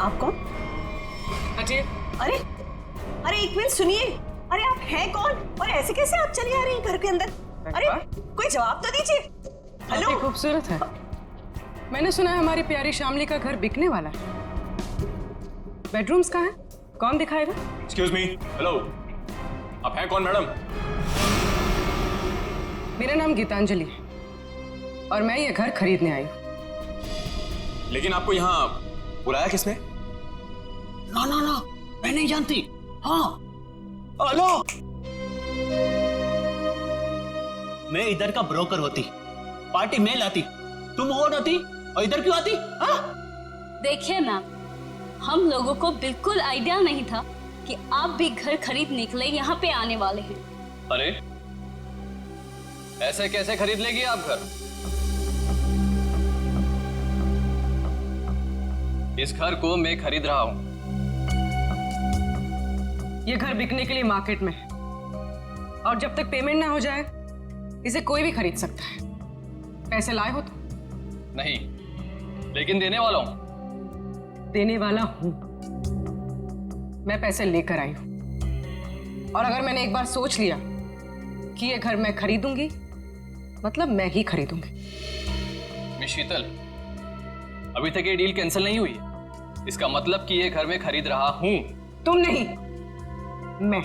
आप कौन? हटिए। अरे अरे एक मिनट सुनिए, अरे आप हैं कौन और ऐसे कैसे आप चली आ रही हैं घर के अंदर? अरे कोई जवाब तो दीजिए। हेलो। काफी खूबसूरत है। मैंने सुना है हमारी प्यारी शामली का घर बिकने वाला है। बेडरूम्स कहाँ है? कौन दिखाएगा? एक्सक्यूज मी, हेलो, आप हैं कौन मैडम? मेरा नाम गीतांजलि है और मैं ये घर खरीदने आई हूँ। लेकिन आपको यहाँ बुलाया किसने? ना ना ना, मैं नहीं जानती। हाँ, हेलो, मैं इधर का ब्रोकर होती, पार्टी में लाती, तुम और होती और इधर क्यों आती? हाँ? देखिए मैम, हम लोगों को बिल्कुल आइडिया नहीं था कि आप भी घर खरीदने के लिए यहाँ पे आने वाले हैं। अरे ऐसे कैसे खरीद लेगी आप घर? इस घर को मैं खरीद रहा हूं। ये घर बिकने के लिए मार्केट में है और जब तक पेमेंट ना हो जाए इसे कोई भी खरीद सकता है। पैसे लाए हो तो? नहीं, लेकिन देने वाला हूं। देने वाला हूं। मैं पैसे लेकर आई हूं और अगर मैंने एक बार सोच लिया कि ये घर मैं खरीदूंगी मतलब मैं ही खरीदूंगी। मिस शीतल, अभी तक ये डील कैंसिल नहीं हुई। इसका मतलब कि ये घर मैं खरीद रहा हूं। तुम नहीं, मैं।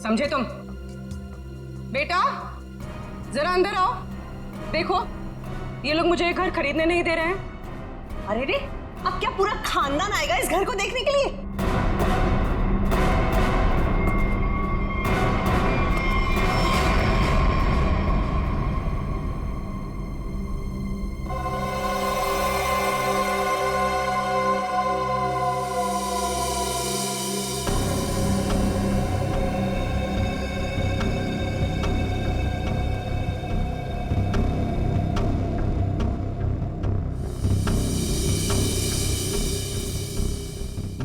समझे तुम? बेटा जरा अंदर आओ। देखो ये लोग मुझे ये घर खरीदने नहीं दे रहे हैं। अरे रे, अब क्या पूरा खानदान आएगा इस घर को देखने के लिए?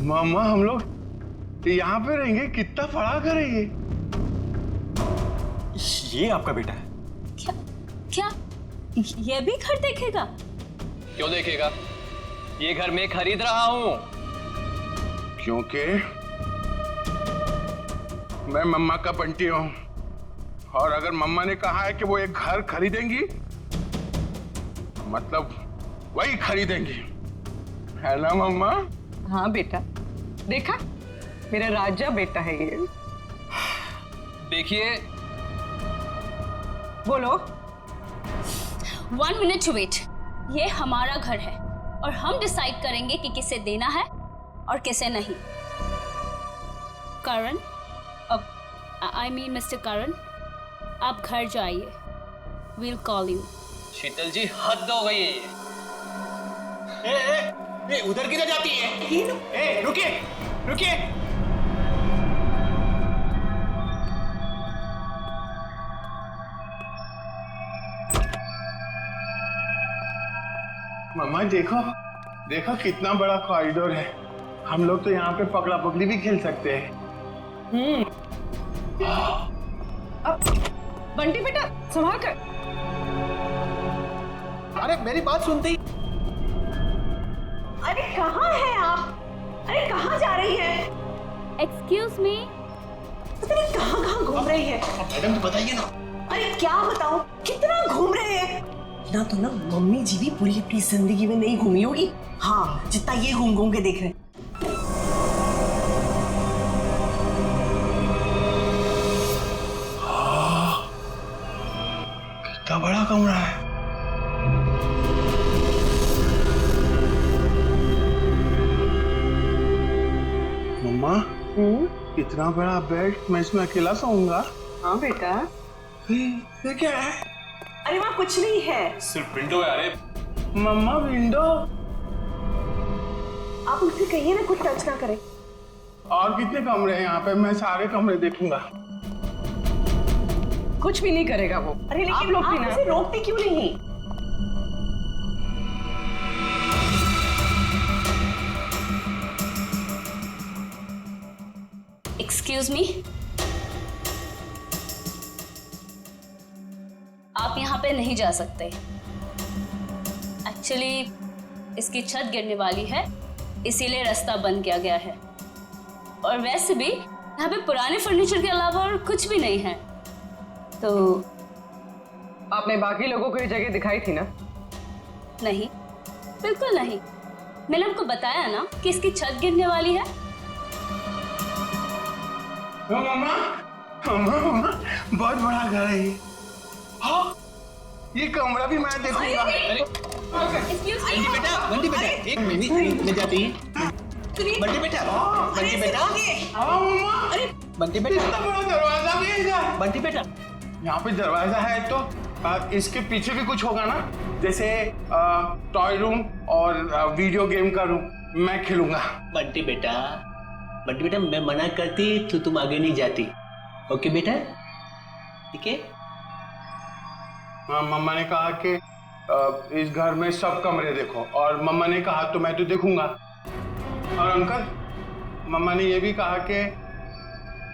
मामा हम लोग यहाँ पे रहेंगे? कितना बड़ा घर है ये? ये आपका बेटा है? क्या क्या ये भी घर देखेगा? क्यों देखेगा? ये घर मैं खरीद रहा हूं। क्योंकि मैं मम्मा का बंटी हूँ और अगर मम्मा ने कहा है कि वो एक घर खरीदेंगी मतलब वही खरीदेंगी, है ना मम्मा? हाँ बेटा, देखा मेरा राजा बेटा है ये। देखिए, बोलो। 1 मिनट वेट। ये हमारा घर है और हम डिसाइड करेंगे कि किसे देना है और किसे नहीं। करण, अब आई मीन मिस्टर करण, आप घर जाइए। Will call you. Sheetal ji हद हो गई है ये। ए, उधर किधर जाती है? ए, रुकिए रुकिए। मम्मा देखो देखो कितना बड़ा कॉरिडोर है। हम लोग तो यहाँ पे पकड़ा पकड़ी भी खेल सकते हैं। अब बंटी बेटा संभाल कर। अरे मेरी बात सुनती। अरे कहाँ हैं आप? अरे कहाँ जा रही है? Excuse me. पता नहीं कहाँ कहाँ घूम रही है। मैडम तो बताइए ना। अरे क्या बताऊं, कितना घूम रहे हैं ना। तो ना मम्मी जी भी पूरी अपनी जिंदगी में नहीं घूमी होगी, हाँ, जितना ये घूम घूम के देख रहे हैं। कितना बड़ा कमरा है। मम्मा इतना बड़ा बेड, मैं इसमें अकेला सोऊंगा? हाँ बेटा। ये क्या है? अरे वहाँ कुछ नहीं है। सिर्फ विंडो है। अरे मम्मा विंडो? आप उनसे कहिए ना कुछ टच ना करें। और कितने कमरे हैं यहाँ पे? मैं सारे कमरे देखूंगा। कुछ भी नहीं करेगा वो। अरे लेकिन आप लोग भी ना उसे रोकते क्यों नहीं? एक्सक्यूज मी, आप यहाँ पे नहीं जा सकते। एक्चुअली इसकी छत गिरने वाली है, इसीलिए रास्ता बंद किया गया है। और वैसे भी यहाँ पे पुराने फर्नीचर के अलावा और कुछ भी नहीं है। तो आपने बाकी लोगों को ये जगह दिखाई थी ना? नहीं, बिल्कुल नहीं। मैंने आपको बताया ना कि इसकी छत गिरने वाली है। मम्मा मम्मा मम्मा बहुत बड़ा घर है ये। हाँ, ये कमरा भी मैं देखूंगा। बंटी बेटा एक मिनट ले जाती है। बंटी बेटा हाँ मम्मा, बंटी बेटा इतना बड़ा दरवाजा भी है इधर। बंटी बेटा यहाँ पे दरवाजा है तो इसके पीछे भी कुछ होगा ना, जैसे टॉय रूम और वीडियो गेम का रूम। मैं खेलूंगा। बंटी बेटा मैं मना करती तो तुम आगे नहीं जाती। ओके बेटा, ठीक है? हाँ, मम्मा ने कहा कि इस घर में सब कमरे देखो, और मम्मा ने कहा तो मैं तो देखूंगा। और अंकल, मम्मा ने ये भी कहा कि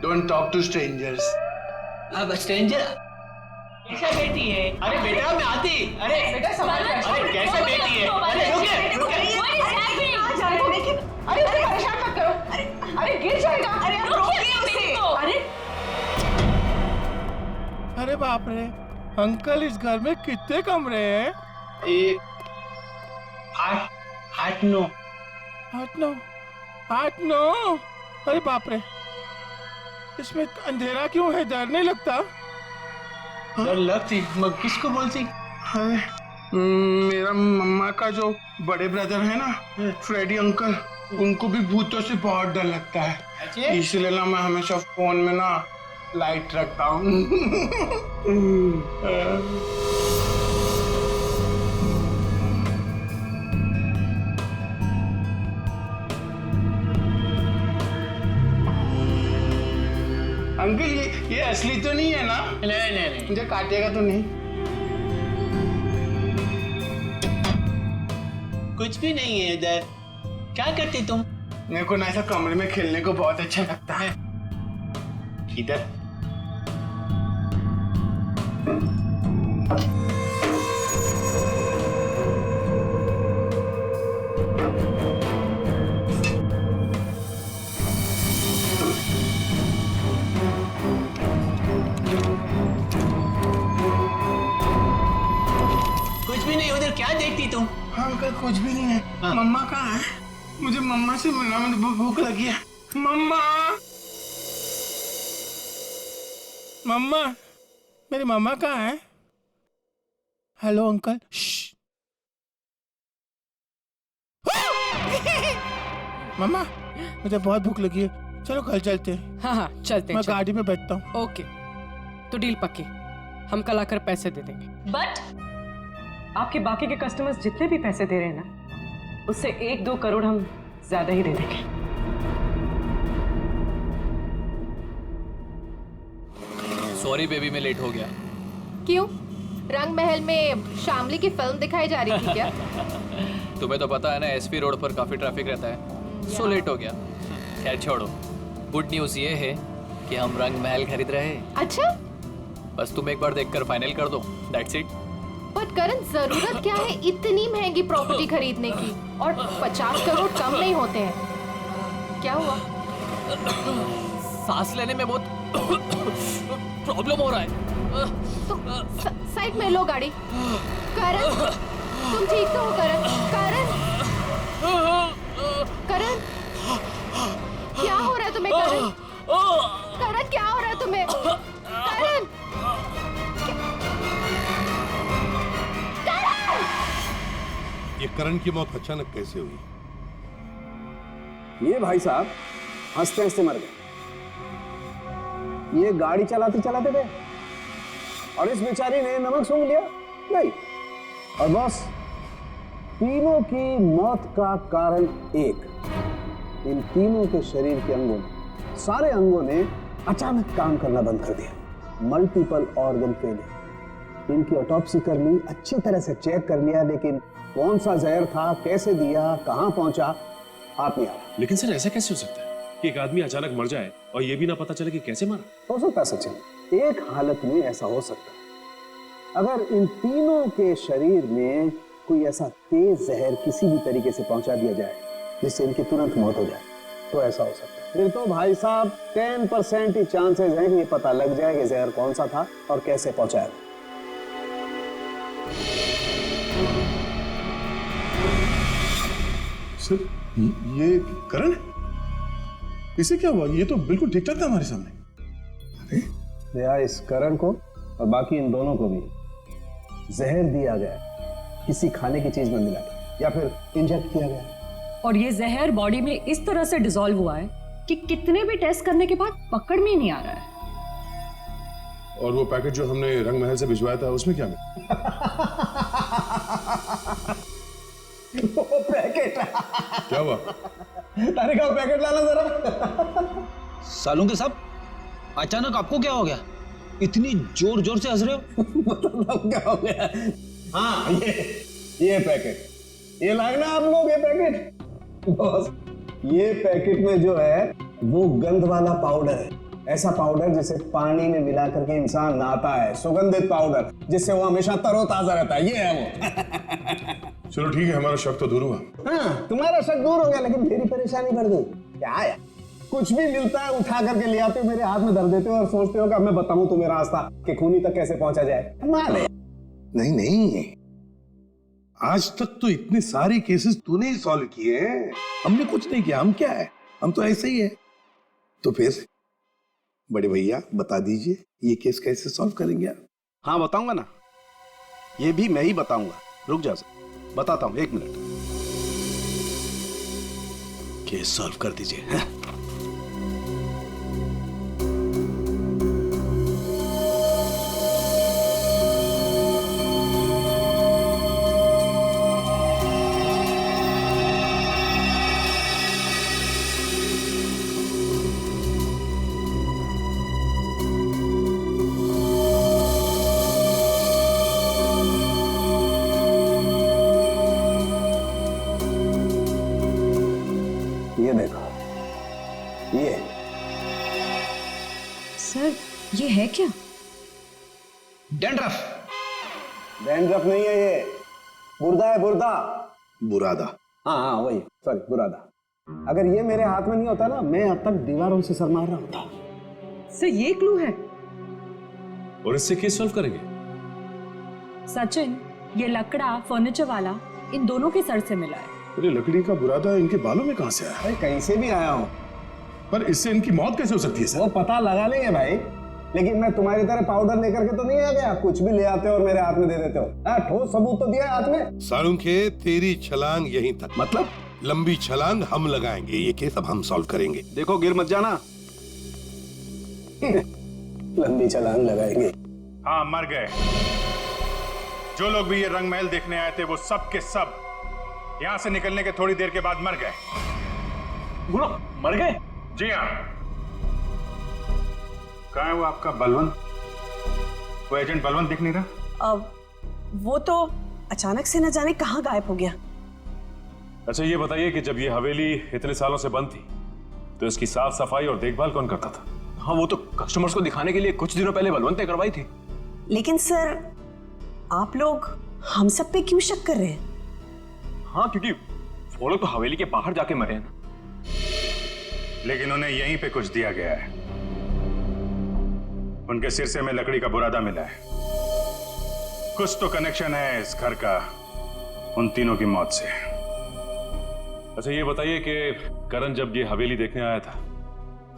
डोंट टॉक टू स्ट्रेंजर्स। अब स्ट्रेंजर कैसा बेटी है? अरे बेटा मैं आती। अरे बेटा संभाल कर। अरे कैसे बेटी है? अरे रुके। अरे उसे परेशान मत करो। अरे गिर जाएगा। अरे आप रोकिए उसे। अरे अरे बाप रे अंकल, इस घर में कितने कमरे हैं? ये 8-9। 8-9। अरे बाप रे, इसमें अंधेरा क्यों है? डर नहीं लगता? डर लगती मैं किसको बोलती? अरे मेरा मम्मा का जो बड़े ब्रदर है ना, फ्रेडी अंकल, उनको भी भूतों से बहुत डर लगता है। इसलिए ना मैं हमेशा फोन में ना लाइट रखता हूँ। अंकल ये असली तो नहीं है ना? नहीं। मुझे काटेगा तो नहीं? कुछ भी नहीं है इधर। क्या करती तुम? मेरे को ना ऐसा कमरे में खेलने को बहुत अच्छा लगता है। इधर कुछ भी नहीं। उधर क्या देखती तुम? हाँ अंकल, कुछ भी नहीं है। हाँ। मम्मा कहाँ है? मुझे मम्मा से मिलना, मुझे भूख लगी है। मम्मा मम्मा, मेरी मम्मा कहाँ है? Hello uncle. मम्मा, मुझे बहुत भूख लगी है, चलो कल चलते हैं। हाँ चलते हैं। मैं गाड़ी में बैठता हूँ। ओके, तो डील पक्की। हम कल आकर पैसे दे देंगे। बट आपके बाकी के कस्टमर्स जितने भी पैसे दे रहे हैं ना, उससे 1-2 करोड़ हम ज्यादा ही दे देंगे। सॉरी बेबी, मैं लेट हो गया। क्यों? रंग महल में शामली की फिल्म दिखाई जा रही थी क्या? तुम्हें तो पता है ना, एसपी रोड पर काफी ट्रैफिक रहता है, सो लेट हो गया। खैर छोड़ो, गुड न्यूज ये है कि हम रंग महल खरीद रहे हैं। अच्छा, बस तुम एक बार देखकर फाइनल कर दो, दैट्स इट। बट करण, जरूरत क्या है इतनी महंगी प्रॉपर्टी खरीदने की? और 50 करोड़ कम नहीं होते हैं। क्या हुआ? सांस लेने में बहुत प्रॉब्लम हो रहा है। तो साइड में लो गाड़ी। करण, तुम ठीक तो हो? करण क्या हो रहा है तुम्हें? करण क्या हो रहा है तुम्हें? करण ये करण की मौत अचानक कैसे हुई? ये भाई साहब हंसते हंसते मर गए। ये गाड़ी चलाते चलाते गए और इस बेचारी ने नमक सूंघ लिया। नहीं, और बॉस, तीनों की मौत का कारण एक, इन तीनों के शरीर के अंगों ने, सारे अंगों ने अचानक काम करना बंद कर दिया। Multiple organ failure. इनकी ऑटोप्सी कर ली, अच्छी तरह से चेक कर लिया, लेकिन कौन सा जहर था, कैसे दिया, कहां पहुंचा, आप नहीं आ रहा। लेकिन सर ऐसा कैसे हो सकता है कि एक आदमी अचानक मर जाए और ये भी ना पता चले कि कैसे मरा? हो सकता है सचिन, एक हालत में ऐसा हो सकता है, अगर इन तीनों के शरीर में कोई ऐसा तेज जहर किसी भी तरीके से पहुंचा दिया जाए जिससे इनकी तुरंत मौत हो जाए, तो ऐसा हो सकता है। फिर तो भाई साहब 10% ही चांसेस हैं कि ये पता लग जाए कि जहर कौन सा था और कैसे पहुंचाया। सर ये करण है? इसे क्या हुआ? ये तो बिल्कुल ठीक ठाक था हमारे सामने। भैया इस करण को और बाकी इन दोनों को भी जहर दिया गया, किसी खाने की चीज में मिला या फिर इंजेक्ट किया गया। और ये जहर बॉडी में इस तरह से डिसॉल्व हुआ है कि कितने भी टेस्ट करने के बाद पकड़ में ही नहीं आ रहा है। और वो पैकेट जो हमने रंग महल से भिजवाया था उसमें क्या मिला? वो पैकेट क्या हुआ? अरे का पैकेट लाना जरा। सालूं के साहब, अचानक आपको क्या हो गया? इतनी जोर जोर से हंस रहे हो? मतलब क्या हो गया? हाँ ये पैकेट, ये लाए ना आप लोग ये पैकेट। बॉस ये पैकेट में जो है वो गंध वाला पाउडर है, ऐसा पाउडर जिसे पानी में मिला करके इंसान नहाता है, सुगंधित पाउडर जिससे वो हमेशा तरोताजा रहता है, ये है वो। चलो ठीक है, हमारा शक तो दूर हुआ। हाँ तुम्हारा शक दूर हो गया, लेकिन मेरी परेशानी बढ़ गई। क्या है, कुछ भी मिलता है उठा करके ले आते हो, मेरे हाथ में धर देते हो और सोचते हो कि अब मैं बताऊं तुम्हें रास्ता कि खूनी तक कैसे पहुंचा जाए। माले नहीं, आज तक तो इतने सारे केसेस तूने ही सॉल्व किए हैं, हमने कुछ नहीं किया। हम क्या है, हम तो ऐसे ही है। तो फिर बड़े भैया बता दीजिए ये केस कैसे सॉल्व करेंगे आप? हाँ बताऊंगा ना, ये भी मैं ही बताऊंगा। रुक जा सर, बताता हूं, 1 मिनट। केस सॉल्व कर दीजिए। ये देखो, ये सर ये है क्या? डैंड्रफ। डैंड्रफ नहीं है, ये बुर्दा है, बुर्दा। बुरादा। हाँ वही, सॉरी बुरादा। अगर ये मेरे हाथ में नहीं होता ना, मैं अब तक दीवारों से सर मार रहा होता। सर ये क्लू है। और इससे केस सॉल्व करेंगे? सचिन, ये लकड़ा फर्नीचर वाला इन दोनों के सर से मिला है। अरे लकड़ी का बुरादा इनके बालों में कहां से आया? भाई कहीं से भी आया हूं, पर इससे इनकी मौत कैसे हो सकती है सर? वो पता लगा लेंगे भाई, लेकिन मैं तुम्हारी तरह पाउडर लेकर के तो नहीं आ गया, कुछ भी ले आते हो और मेरे हाथ में दे देते हो। ठोस सबूत तो दिया है हाथ में। सालुंखे तेरी छलांग यहीं तक, मतलब लंबी छलांग हम लगाएंगे, ये केस अब हम सॉल्व करेंगे। देखो गिर मत जाना। लंबी छलांग लगाएंगे। हाँ मर गए। जो लोग भी ये रंग महल देखने आए थे वो सब के सब यहां से निकलने के थोड़ी देर के बाद मर गए। बोलो, मर गए? जी हाँ। कहाँ है वो आपका बलवंत? वो एजेंट बलवंत दिख नहीं रहा। अब वो तो अचानक से न जाने कहाँ गायब हो गया। अच्छा ये बताइए कि जब ये हवेली इतने सालों से बंद थी तो इसकी साफ सफाई और देखभाल कौन करता था? हाँ वो तो कस्टमर्स को दिखाने के लिए कुछ दिनों पहले बलवंत ने करवाई थी। लेकिन सर आप लोग हम सब पे क्यों शक कर रहे हैं? हाँ क्योंकि वो लोग तो हवेली के बाहर जाके मरे हैं ना। लेकिन उन्हें यहीं पे कुछ दिया गया है। उनके सिरसे में लकड़ी का बुरादा मिला है। कुछ तो कनेक्शन है इस घर का उन तीनों की मौत से। अच्छा ये बताइए कि करण जब ये हवेली देखने आया था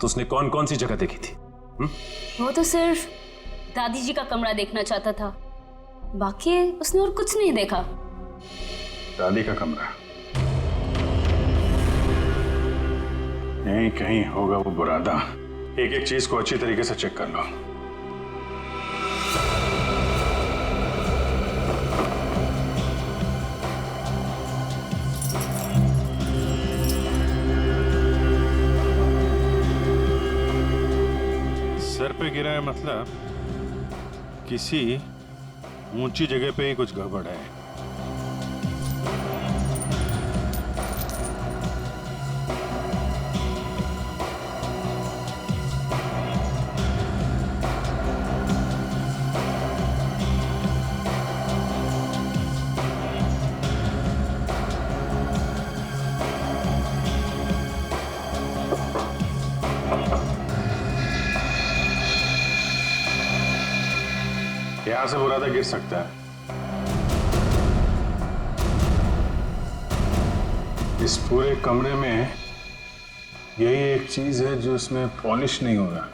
तो उसने कौन कौन सी जगह देखी थी? वो तो सिर्फ दादी जी का कमरा देखना चाहता था, बाकी उसने और कुछ नहीं देखा। दादी का कमरा यहीं कहीं होगा वो बुरादा। एक एक चीज को अच्छी तरीके से चेक कर लो। सर पे गिरा है मतलब किसी ऊंची जगह पे ही कुछ गड़बड़ है। यहां से बुरादा गिर सकता है। इस पूरे कमरे में यही एक चीज है जो इसमें पॉलिश नहीं हो रहा।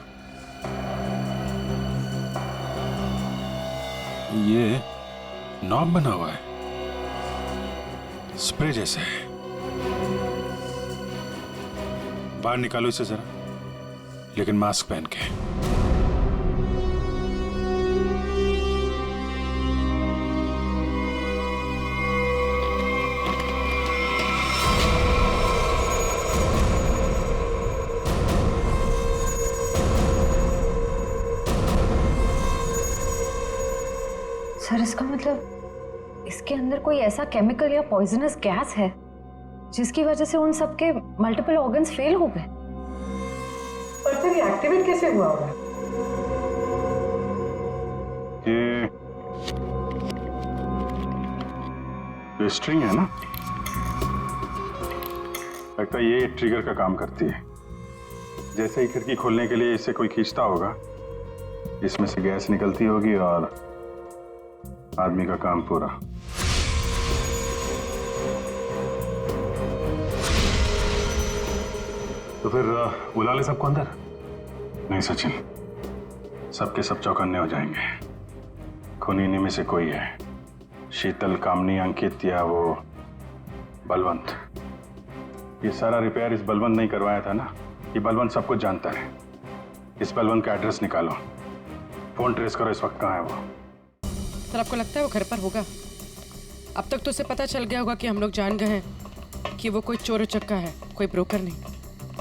ये नॉब बना हुआ है, स्प्रे जैसा है। बाहर निकालो इसे जरा, लेकिन मास्क पहन के। सर इसका मतलब इसके अंदर कोई ऐसा केमिकल या पॉइजनस गैस है जिसकी वजह से उन सबके मल्टीपल ऑर्गन्स फेल हो गए। पर फिर ये एक्टिवेट कैसे हुआ होगा? ये स्ट्रिंग है ना, लगता है ये ट्रिगर का काम करती है। जैसे ही खिड़की खोलने के लिए इसे कोई खींचता होगा, इसमें से गैस निकलती होगी और आदमी का काम पूरा। तो फिर बुला ले सबको अंदर। नहीं सचिन, सबके सब चौकन्ने हो जाएंगे। खूनी इन्हीं में से कोई है, शीतल, कामनी, अंकित या वो बलवंत। ये सारा रिपेयर इस बलवंत नहीं करवाया था ना। ये बलवंत सब कुछ जानता है। इस बलवंत का एड्रेस निकालो, फोन ट्रेस करो, इस वक्त कहाँ है वो। सर आपको लगता है वो घर पर होगा? अब तक तो उसे पता चल गया होगा कि हम लोग जान गए हैं कि वो कोई चोर उचक्का है, कोई ब्रोकर नहीं,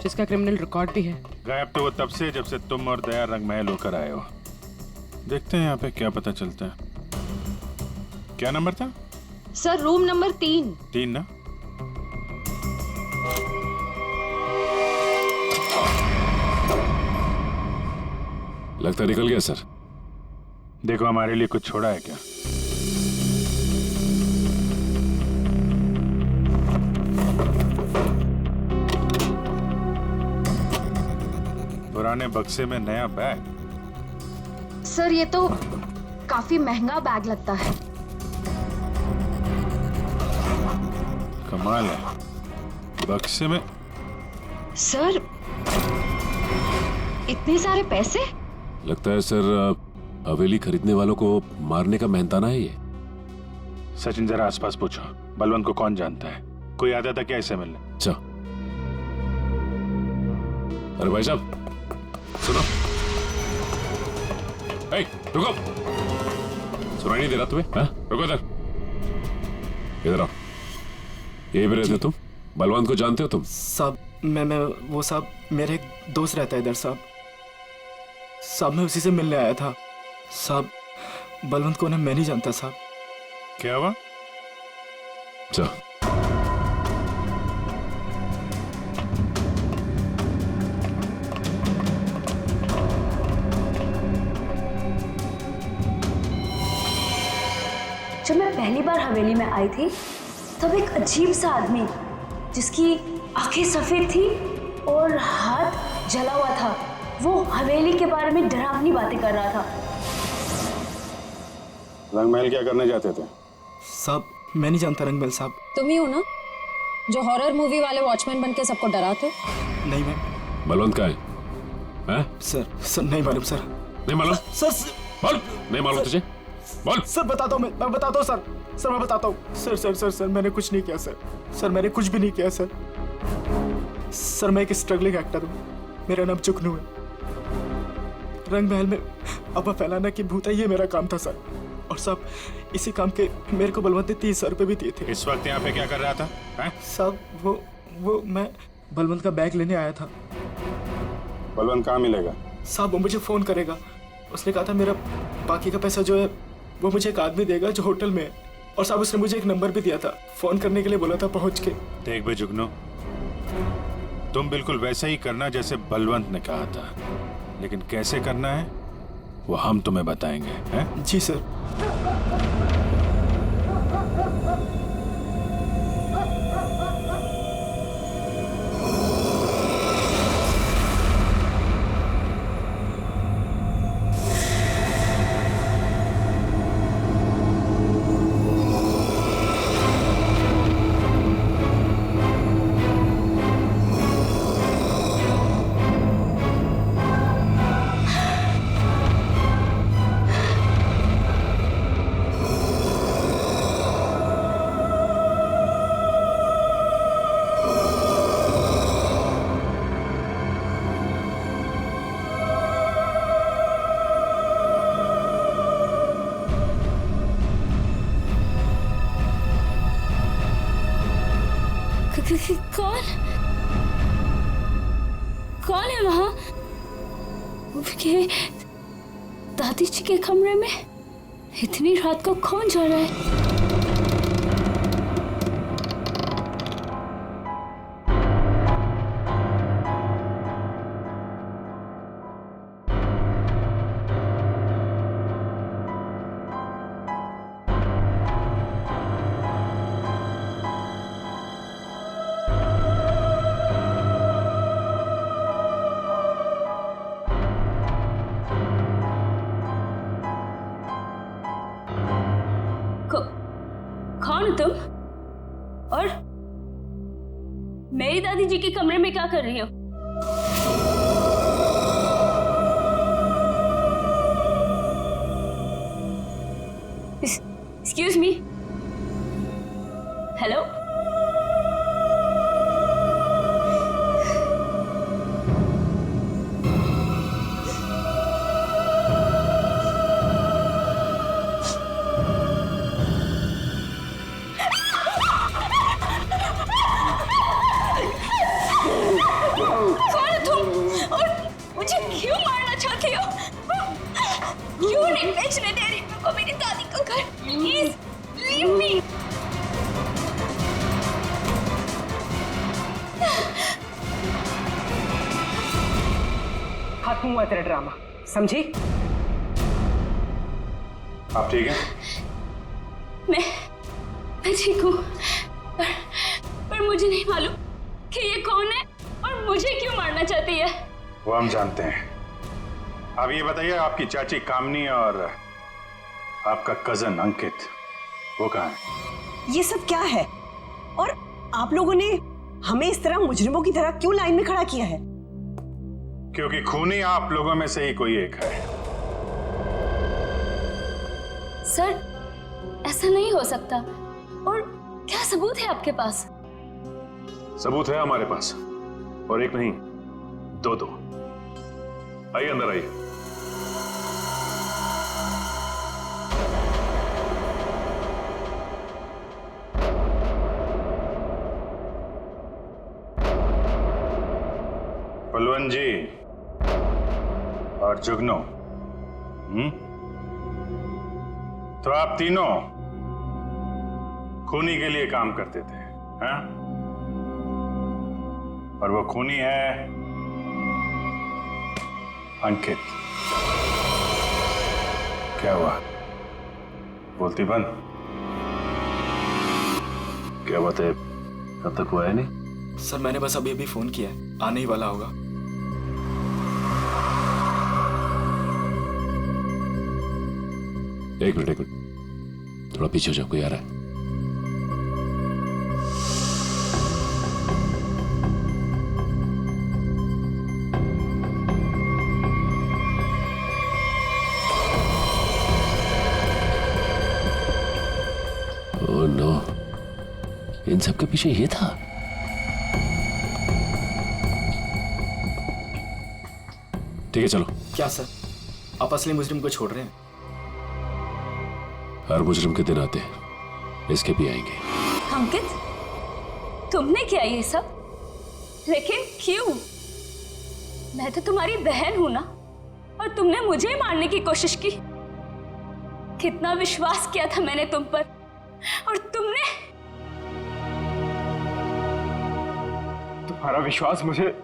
जिसका क्रिमिनल रिकॉर्ड भी है। गायब तो वो तब से जब से तुम और दया रंग महल होकर आए हो। देखते हैं यहाँ पे क्या पता चलता है। क्या नंबर था? Sir room number 3। 3 ना? लगता निकल गया सर। देखो हमारे लिए कुछ छोड़ा है क्या? पुराने बक्से में नया बैग? सर ये तो काफी महंगा बैग लगता है। कमाल है, बक्से में। सर इतने सारे पैसे? लगता है सर हवेली खरीदने वालों को मारने का मेहनताना है ये। सचिन जरा आसपास पूछो, बलवंत को कौन जानता है? कोई आता था क्या इसे मिलने? अच्छा, अरे भाई साहब सुनो। ए, रुको, सुनाई नहीं दे रहा तुम्हें? हाँ? रुको इधर, इधर आओ। यही पे रहते तुम? बलवंत को जानते हो तुम? साहब मैं वो साहब मेरे एक दोस्त रहता है इधर साहब। साहब मैं उसी से मिलने आया था साहब। बलवंत को मैं नहीं जानता साहब। क्या हुआ? अच्छा, जब मैं पहली बार हवेली में आई थी तब एक अजीब सा आदमी जिसकी आंखें सफेद थी और हाथ जला हुआ था, वो हवेली के बारे में डरावनी बातें कर रहा था। रंगमहल क्या करने जाते थे? साहब मैं नहीं जानता रंगमहल साहब। तुम ही हो ना जो हॉरर मूवी वाले वॉचमैन बन के सबको डराते? नहीं मैम। बलवंत का है? सर नहीं मालूम सर। नहीं मालूम? सर बोल, नहीं मालूम तुझे? बोल। सर बताता हूँ, मैं बताता हूँ सर। सर मैं बताता हूँ। सर सर सर सर मैंने कुछ नहीं किया सर। सर मैंने कुछ भी नहीं किया सर। सर मैं एक स्ट्रगलिंग एक्टर हूँ, मेरा नाम जुगनू है। रंगमहल में अफवाह फैलाना कि भूत है, ये मेरा काम था सर। और साहब इसी काम के मेरे को बलवंत ने 30,000 रुपए भी दिए थे। इस वक्त यहाँ पे क्या कर रहा था? साहब वो मैं बलवंत का बैग लेने आया था। बलवंत कहाँ मिलेगा? साहब वो मुझे फोन करेगा। उसने कहा था मेरा बाकी का पैसा जो है वो मुझे एक आदमी देगा जो होटल में है। और साहब उसने मुझे एक नंबर भी दिया था, फोन करने के लिए बोला था पहुंच के। देख बे जुगनू, तुम बिल्कुल वैसा ही करना जैसे बलवंत ने कहा था, लेकिन कैसे करना है वो हम तुम्हें बताएंगे। हैं? जी सर। कौन कौन है वहां? उनके दादी जी के कमरे में इतनी रात को कौन जा रहा है? कौन हो तुम? और मेरी दादी जी के कमरे में क्या कर रही हो? Excuse me, hello? मेरी दादी का घर, प्लीज लीव मी। खत्म हुआ तेरा ड्रामा, समझी? आप ठीक हैं? मैं ठीक हूँ, पर मुझे नहीं मालूम कि ये कौन है और मुझे क्यों मारना चाहती है। वो हम जानते हैं। अब ये बताइए, आपकी चाची कामनी और आपका कजन अंकित वो कहाँ है? ये सब क्या है? और आप लोगों ने हमें इस तरह मुजरिमों की तरह क्यों लाइन में खड़ा किया है? क्योंकि खूनी आप लोगों में से ही कोई एक है। सर, ऐसा नहीं हो सकता। और क्या सबूत है आपके पास? सबूत है हमारे पास, और एक नहीं दो। आइए अंदर आइए। बलवन जी और जुगनू, तो आप तीनों खूनी के लिए काम करते थे, हैं? और वो खूनी है अंकित। क्या हुआ? बोलती बंद। क्या बात है, कब तक हुआ है? नहीं सर, मैंने बस अभी फोन किया है, आने ही वाला होगा। एक मिनट, थोड़ा पीछे हो जाओ, कोई आ रहा है। ओह नो, इन सब के पीछे ये था। ठीक है, चलो। क्या सर, आप असली मुजरिम को छोड़ रहे हैं? हर मुजरिम के दिन आते हैं, इसके भी आएंगे। अंकित, तुमने किया ये सब? लेकिन क्यों? मैं तो तुम्हारी बहन हूं ना, और तुमने मुझे मारने की कोशिश की। कितना विश्वास किया था मैंने तुम पर, और तुमने। तुम्हारा विश्वास मुझे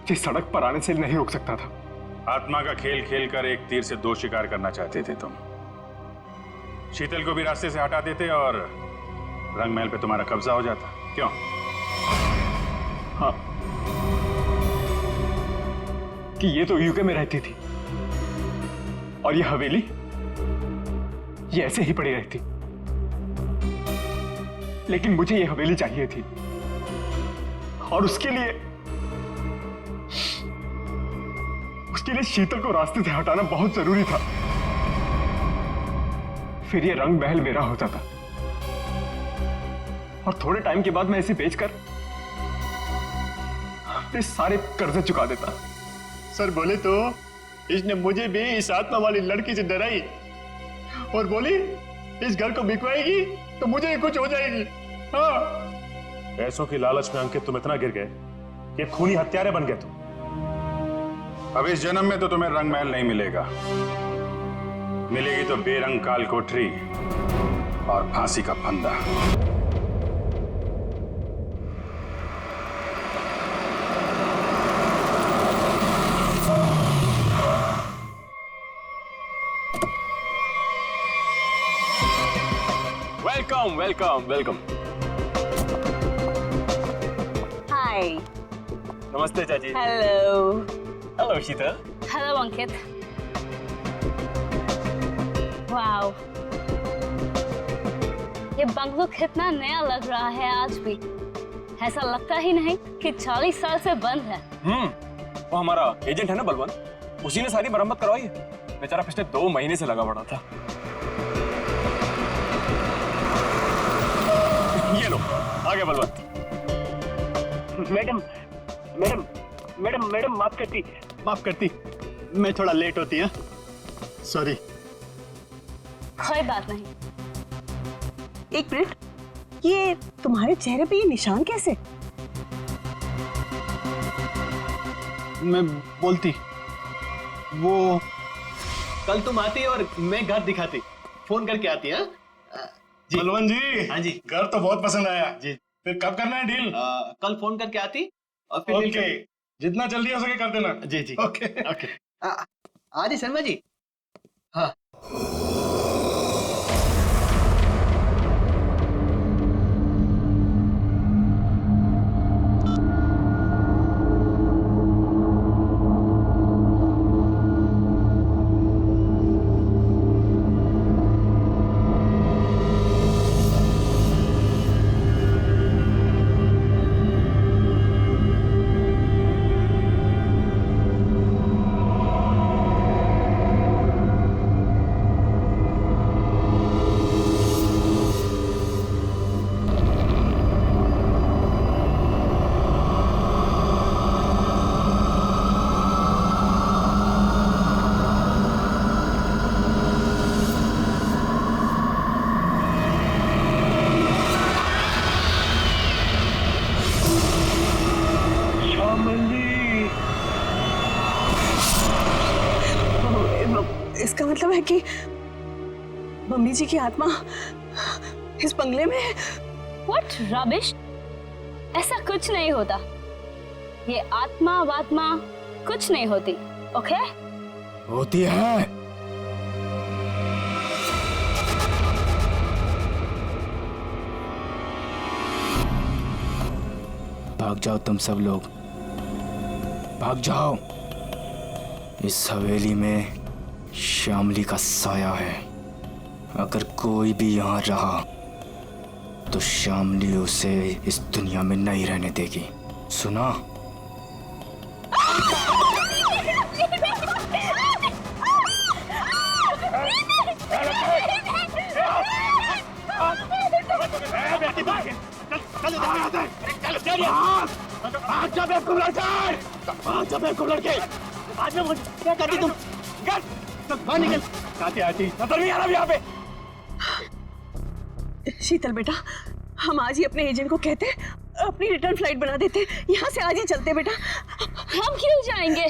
जिस सड़क पर आने से नहीं रोक सकता था। आत्मा का खेल खेलकर एक तीर से दो शिकार करना चाहते थे तुम। शीतल को भी रास्ते से हटा देते और रंग महल पे तुम्हारा कब्जा हो जाता। क्यों? हाँ, कि ये तो यूके में रहती थी और ये हवेली ये ऐसे ही पड़ी रहती, लेकिन मुझे ये हवेली चाहिए थी, और उसके लिए शीतल को रास्ते से हटाना बहुत जरूरी था। फिर ये रंग महल मेरा हो जाता, और थोड़े टाइम के बाद मैं इसे बेचकर अपने सारे कर्जे चुका देता। सर बोले तो इसने मुझे भी इस आत्मा वाली लड़की से डराई और बोली इस घर को बिकवाएगी तो मुझे ही कुछ हो जाएगी। हाँ, पैसों की लालच में अंकित तुम इतना गिर गए कि खूनी हत्यारे बन गए तुम। अब इस जन्म में तो तुम्हें रंग महल नहीं मिलेगा, मिलेगी तो बेरंग काल कोठरी और फांसी का फंदा। Welcome welcome welcome. हाय। नमस्ते चाची। Hello. Hello Sheetal. Hello Ankit. Wow, ये बंगलो कितना नया लग रहा है आज भी। ऐसा लगता ही नहीं कि 40 साल से बंद है। वो हमारा एजेंट है ना बलवंत, उसी ने सारी मरम्मत करवाई है। बेचारा पिछले 2 महीने से लगा पड़ा था। ये लो आ गया Balwant. Madam madam madam madam माफ करती, मैं थोड़ा लेट होती है, सॉरी। कोई बात नहीं। एक मिनट, ये तुम्हारे चेहरे पे ये निशान कैसे? मैं बोलती, वो कल तुम आती और मैं घर दिखाती, फोन करके आती है। बलवंत जी। हाँ जी। घर तो बहुत पसंद आया जी। फिर कब करना है डील? कल फोन करके आती और फिर ओके, जितना जल्दी हो सके कर देना। जी जी। Okay okay. आदि शर्मा जी। हाँ। इसका मतलब है कि मम्मी जी की आत्मा इस बंगले में है। What rubbish? ऐसा कुछ नहीं होता। ये आत्मा वात्मा कुछ नहीं होती, ओके? होती है। भाग जाओ तुम सब लोग, भाग जाओ। इस हवेली में श्यामली का साया है। अगर कोई भी यहाँ रहा तो श्यामली उसे इस दुनिया में नहीं रहने देगी, सुना? क्या करती तुम? बाहर निकल। आती नहीं आ रहा यहाँ पे। शीतल बेटा, हम आज ही अपने एजेंट को कहते, अपनी रिटर्न फ्लाइट बना देते, यहाँ से आज ही चलते बेटा। हम क्यों जाएंगे?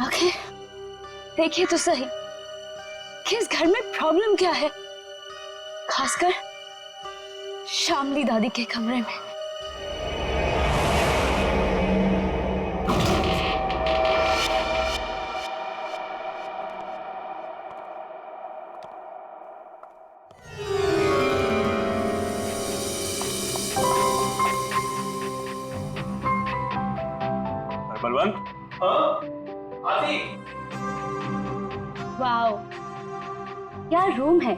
आखिर देखिए तो सही कि इस घर में प्रॉब्लम क्या है, खासकर श्यामली दादी के कमरे में। बलवंत। आदि। वाओ, क्या रूम है।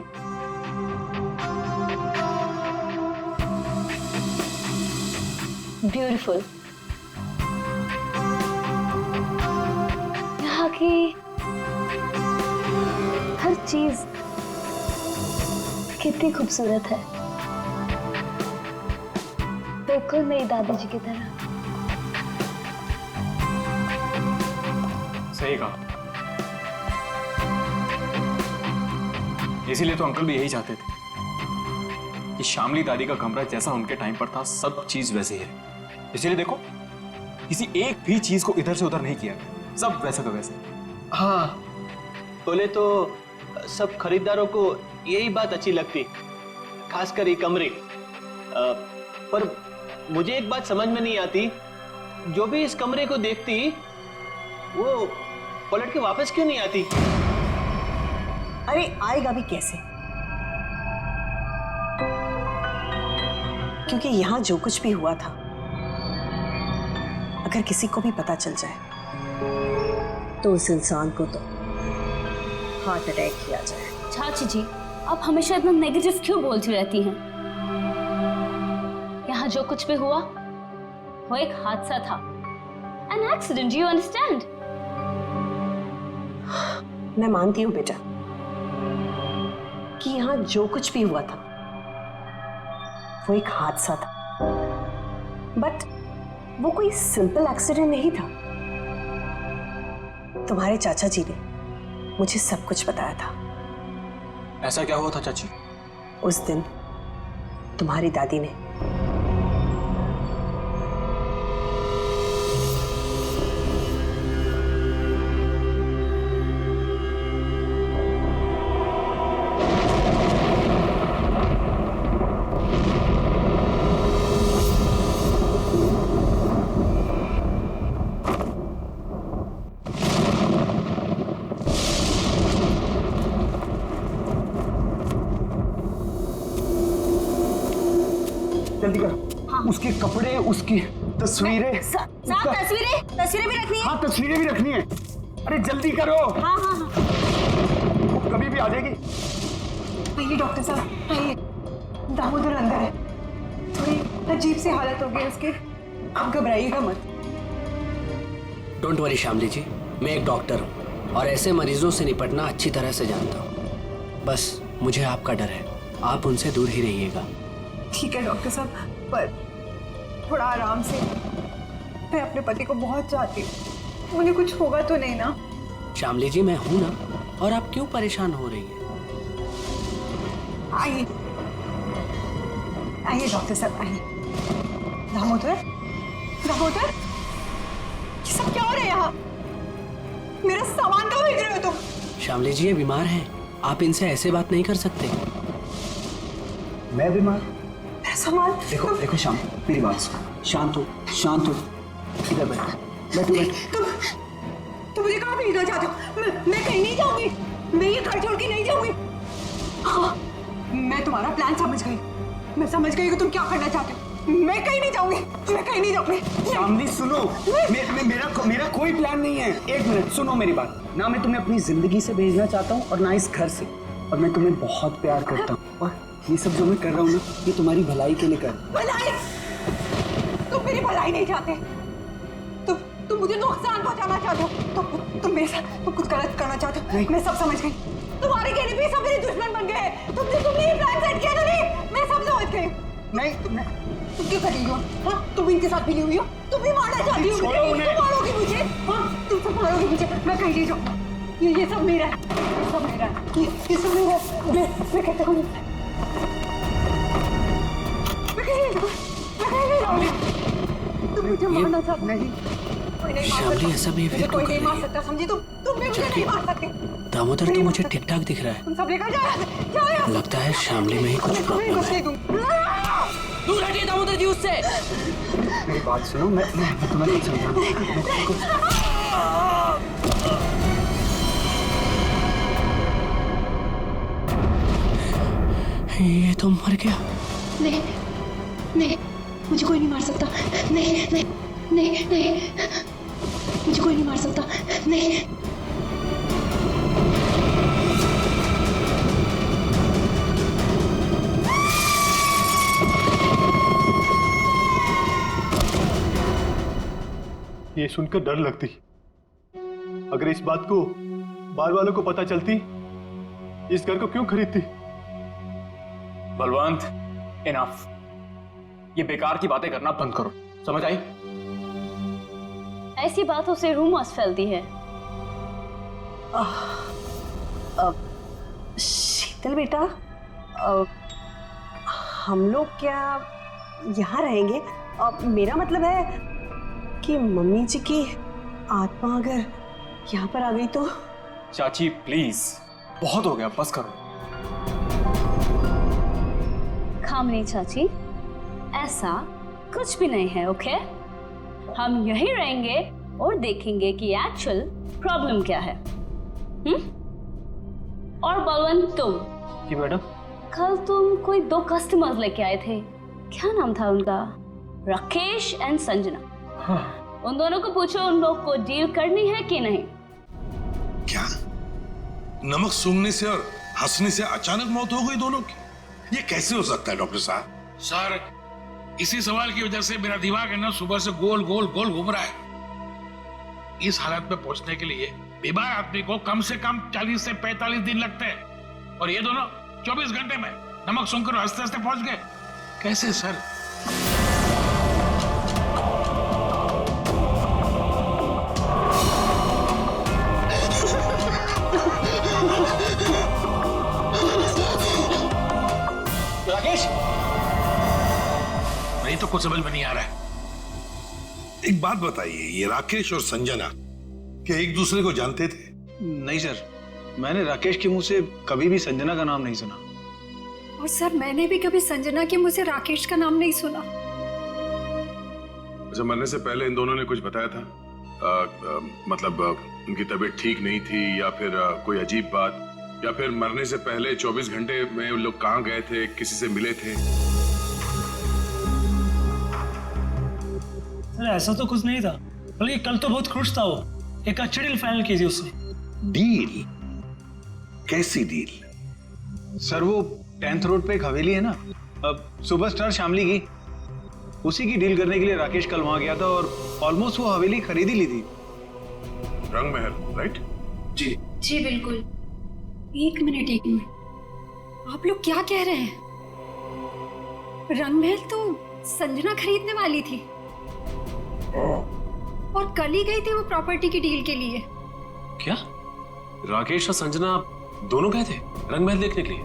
ब्यूटीफुल। यहाँ की हर चीज कितनी खूबसूरत है, बिल्कुल मेरी दादी जी की तरह। सही कहा। इसीलिए तो अंकल भी यही चाहते थे कि शामली दादी का कमरा जैसा उनके टाइम पर था सब चीज वैसे ही है। इसलिए देखो किसी एक भी चीज को इधर से उधर नहीं किया गया, सब वैसा का वैसे। हाँ, बोले तो सब खरीदारों को यही बात अच्छी लगती, खासकर ये कमरे। पर मुझे एक बात समझ में नहीं आती, जो भी इस कमरे को देखती वो पलट के वापस क्यों नहीं आती? अरे आएगा भी कैसे? क्योंकि यहां जो कुछ भी हुआ था, अगर किसी को भी पता चल जाए तो उस इंसान को तो हार्ट अटैक किया जाए। चाची जी, आप हमेशा इतना नेगेटिव क्यों बोलती रहती हैं? यहाँ जो कुछ भी हुआ वो एक हादसा था, एन एक्सीडेंट, यू अंडरस्टैंड? मैं मानती हूँ बेटा कि यहाँ जो कुछ भी हुआ था वो एक हादसा था, बट वो कोई सिंपल एक्सीडेंट नहीं था। तुम्हारे चाचा जी ने मुझे सब कुछ बताया था। ऐसा क्या हुआ था चाची? उस दिन तुम्हारी दादी ने जल्दी कर। हाँ। उसके कपड़े, उसकी तस्वीरें। तस्वीरें भी रखनी है। हाँ, तस्वीरें भी रखनी है। अरे जल्दी करो। हाँ हाँ हाँ। वो कभी भी आ जाएगी। आइए डॉक्टर साहब, आइए। दामोदर अंदर है, थोड़ी अजीब सी हालत हो गई उसकी, आप घबराइएगा मत। डोंट वरी शामली जी, मैं एक डॉक्टर हूँ और ऐसे मरीजों से निपटना अच्छी तरह से जानता हूँ। बस मुझे आपका डर है, आप उनसे दूर ही रहिएगा। ठीक है डॉक्टर साहब, पर थोड़ा आराम से। मैं अपने पति को बहुत चाहती हूँ, उन्हें कुछ होगा तो नहीं ना? शामली जी, मैं हूं ना, और आप क्यों परेशान हो रही हैं? आइए आइए डॉक्टर साहब, आइए। दामोदर, दामोदर, ये सब क्या हो रहा है यहाँ? मेरा सामान कहाँ भेज रहे हो तुम? शामली जी, ये बीमार हैं, आप इनसे ऐसे बात नहीं कर सकते। मैं बीमार? मेरा सामान? देखो देखो श्याम, मेरी बात सुनो, शांत हो, शांत हो। इधर बैठो, बैठो। तुम मुझे कहाँ भेजना चाहते हो? मैं कहीं नहीं जाऊंगी, मैं ये घर छोड़ के नहीं जाऊंगी। हाँ, मैं तुम्हारा प्लान समझ गई, मैं समझ गई कि तुम क्या करना चाहते हो। मैं कहीं नहीं जाऊंगी, मैं कहीं नहीं जाऊंगी। शामली सुनो, मेरा कोई प्लान नहीं है। एक मिनट सुनो मेरी बात। ना मैं तुम्हें अपनी जिंदगी से भेजना चाहता हूँ और ना इस घर से, और मैं तुम्हें बहुत प्यार करता हूँ, और ये सब जो मैं कर रहा हूँ ना, ये तुम्हारी भलाई के लिए कर। भलाई? तुम मेरी भलाई नहीं चाहते, तुम मुझे नुकसान पहुंचाना चाहते हो, तुम मेरे साथ तुम कुछ गलत करना चाहते हो। मैं सब समझ गई, तुम्हारे कहने पे सब मेरे दुश्मन बन गए। तुमने ये प्लान सेट किया था नहीं? मैं सब समझ गई। नहीं, तुम क्यों कर रही हो? हाँ, तुम इनके साथ मिली हुई हो, तुम भी मारना चाहती हो मुझे, तुम मारोगी मुझे। हाँ, तुम सब मारोगी मुझे, मैं कहीं नहीं जाऊँ। ये सब मेरा है, ये सब मेरा है, ये सब मेरा है। मैं कहता हूँ, मैं कहीं नहीं जाऊँगी। तुम मुझे मारना चाहते नहीं? शामली, ऐसा बिहेवियर क्यों कर रही है? समझी तुम भी मुझे नहीं मार सकते। दामोदर तो मुझे ठीक ठाक दिख रहा है। तुम सब लेकर जाओ। लगता है शामली में ही कुछ प्रॉब्लम है। दूर हटिए दामोदर जी उससे। मेरी बात सुनो, मैं तुम्हें कुछ समझाऊंगा। ये तो मर गया। नहीं नहीं, मुझे कोई नहीं मार सकता। नहीं नहीं नहीं नहीं, मुझे कोई नहीं मार सकता। नहीं। ये सुनकर डर लगती, अगर इस बात को बार वालों को पता चलती, इस घर को क्यों खरीदती? बलवंत, इनफ। ये बेकार की बातें करना बंद करो, समझ आई? ऐसी बातों से रूमर्स फैलती है। शीतल बेटा, हम लोग क्या यहाँ रहेंगे? मेरा मतलब है कि मम्मी जी की आत्मा अगर यहाँ पर आ गई तो? चाची प्लीज, बहुत हो गया, बस करो। खामनी चाची, ऐसा कुछ भी नहीं है, ओके? हम यहीं रहेंगे और देखेंगे कि एक्चुअल प्रॉब्लम क्या है। और बलवंत, तुम जी मैडम। कल तुम कोई 2 कस्टमर्स लेके आए थे, क्या नाम था उनका? राकेश एंड संजना। हाँ। उन दोनों को पूछो उन लोग को डील करनी है कि नहीं। क्या नमक सूंघने से और हंसने से अचानक मौत हो गई दोनों की? ये कैसे हो सकता है डॉक्टर साहब? सर, इसी सवाल की वजह से मेरा दिमाग है ना सुबह से गोल गोल गोल घूम रहा है। इस हालत में पहुंचने के लिए बीमार आदमी को कम से कम 40 से 45 दिन लगते हैं, और ये दोनों 24 घंटे में नमक सूंघकर हंसते हंसते पहुंच गए। कैसे सर? राकेश, नहीं तो कुछ समझ में नहीं आ रहा है। एक बात बताइए, ये राकेश और संजना क्या एक दूसरे को जानते थे? नहीं सर, मैंने राकेश के मुंह से कभी भी संजना का नाम नहीं सुना। और सर, मैंने भी कभी संजना के मुंह से राकेश का नाम नहीं सुना। अच्छा, मरने से पहले इन दोनों ने कुछ बताया था? मतलब उनकी तबीयत ठीक नहीं थी, या फिर कोई अजीब बात, या फिर मरने से पहले 24 घंटे में उन लोग कहाँ गए थे, किसी से मिले थे? सर ऐसा तो कुछ नहीं था, बल्कि कल तो बहुत खुश था वो। एक अच्छी डील फाइनल की थी उसने। डील? कैसी डील? सर वो 10th रोड पे एक हवेली है ना, अब सुपरस्टार शामली की, उसी की डील करने के लिए राकेश कल वहां गया था और ऑलमोस्ट वो हवेली खरीद ही ली थी। रंग महल, राइट? जी जी बिल्कुल। एक मिनट, आप लोग क्या कह रहे हैं? रंगमहल तो संजना खरीदने वाली थी और कल ही गई थी वो प्रॉपर्टी की डील के लिए। क्या राकेश और संजना दोनों गए थे रंगमहल देखने के लिए?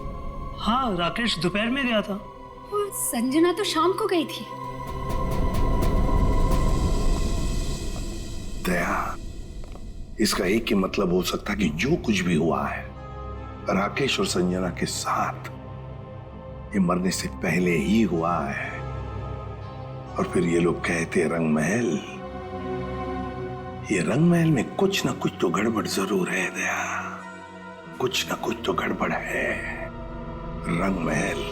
हाँ, राकेश दोपहर में गया था और संजना तो शाम को गई थी। दया, इसका एक ही मतलब हो सकता कि जो कुछ भी हुआ है राकेश और संजना के साथ, ये मरने से पहले ही हुआ है। और फिर ये लोग कहते रंगमहल, ये रंगमहल में कुछ ना कुछ तो गड़बड़ जरूर है दया, कुछ ना कुछ तो गड़बड़ है। रंगमहल।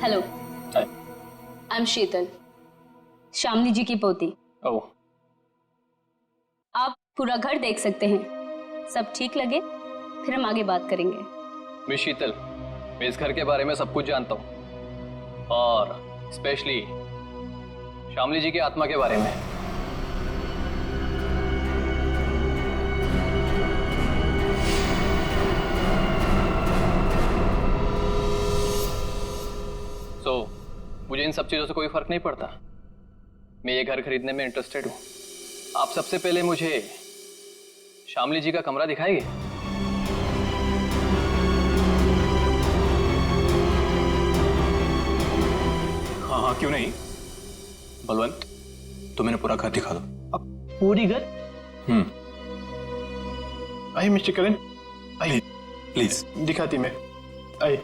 हेलो, आई एम शीतल, शामली जी की पोती। ओह, आप पूरा घर देख सकते हैं, सब ठीक लगे फिर हम आगे बात करेंगे। मिस शीतल, मैं इस घर के बारे में सब कुछ जानता हूँ, और स्पेशली शामली जी की आत्मा के बारे में। मुझे इन सब चीजों से कोई फर्क नहीं पड़ता। मैं ये घर खरीदने में इंटरेस्टेड हूँ। आप सबसे पहले मुझे शामली जी का कमरा दिखाएंगे? हाँ हाँ, क्यों नहीं। बलवंत, तो मैंने पूरा घर दिखा दो। अब पूरी घर? आइए मिस्टर करण, आइए प्लीज। दिखाती मैं, आइए।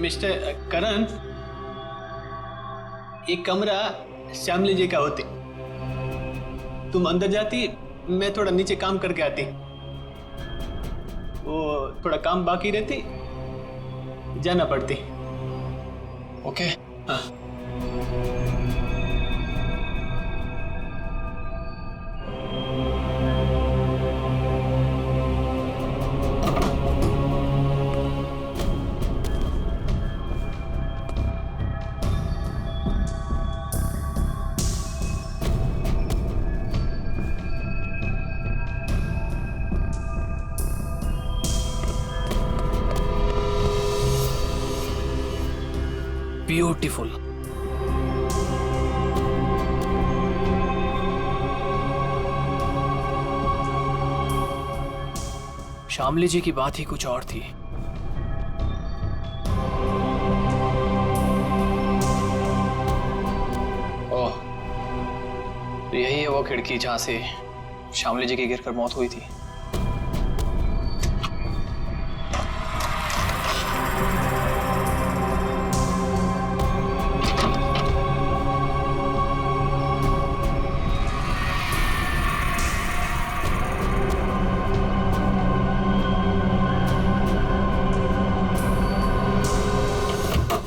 मिस्टर करण, एक कमरा श्यामली जी का होते। तुम अंदर जाती, मैं थोड़ा नीचे काम करके आती। वो थोड़ा काम बाकी रहती, जाना पड़ती। ओके। हाँ। ब्यूटीफुल। शामली जी की बात ही कुछ और थी। ओह, तो यही है वो खिड़की जहां से शामली जी की गिरकर मौत हुई थी।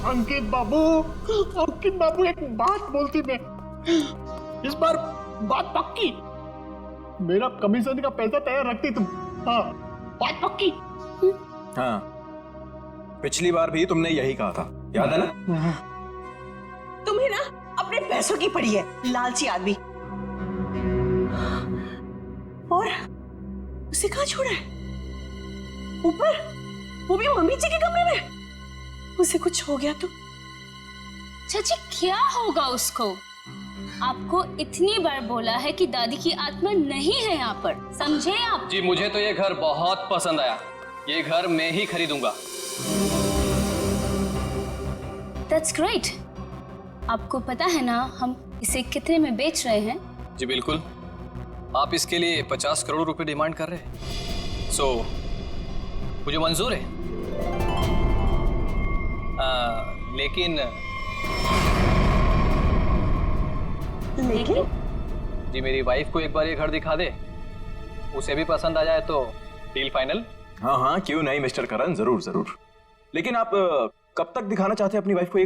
अंकित बाबू एक बात बोलती मैं, इस बार बात पक्की, मेरा कमीशन का पैसा तैयार रखती तुम। हाँ, बात पक्की। हाँ, पिछली बार भी तुमने यही कहा था, याद है ना? तुम्हें ना अपने पैसों की पड़ी है, लालची आदमी। और उसे कहाँ छोड़ा है? ऊपर, वो भी मम्मी जी के कमरे में। उसे कुछ हो गया तो? चाची क्या होगा उसको? आपको इतनी बार बोला है कि दादी की आत्मा नहीं है यहाँ पर, समझे आप? जी मुझे तो ये घर बहुत पसंद आया, ये घर मैं ही खरीदूंगा। That's great. आपको पता है ना हम इसे कितने में बेच रहे हैं? जी बिल्कुल, आप इसके लिए 50 करोड़ रुपए डिमांड कर रहे हैं। सो मुझे मंजूर है। लेकिन जी मेरी वाइफ को एक बार ये घर दिखा दे, उसे भी पसंद आ जाए तो डील फाइनल। हाँ हाँ, क्यों नहीं मिस्टर करण, जरूर जरूर। लेकिन आप कब तक दिखाना चाहते हैं अपनी वाइफ को?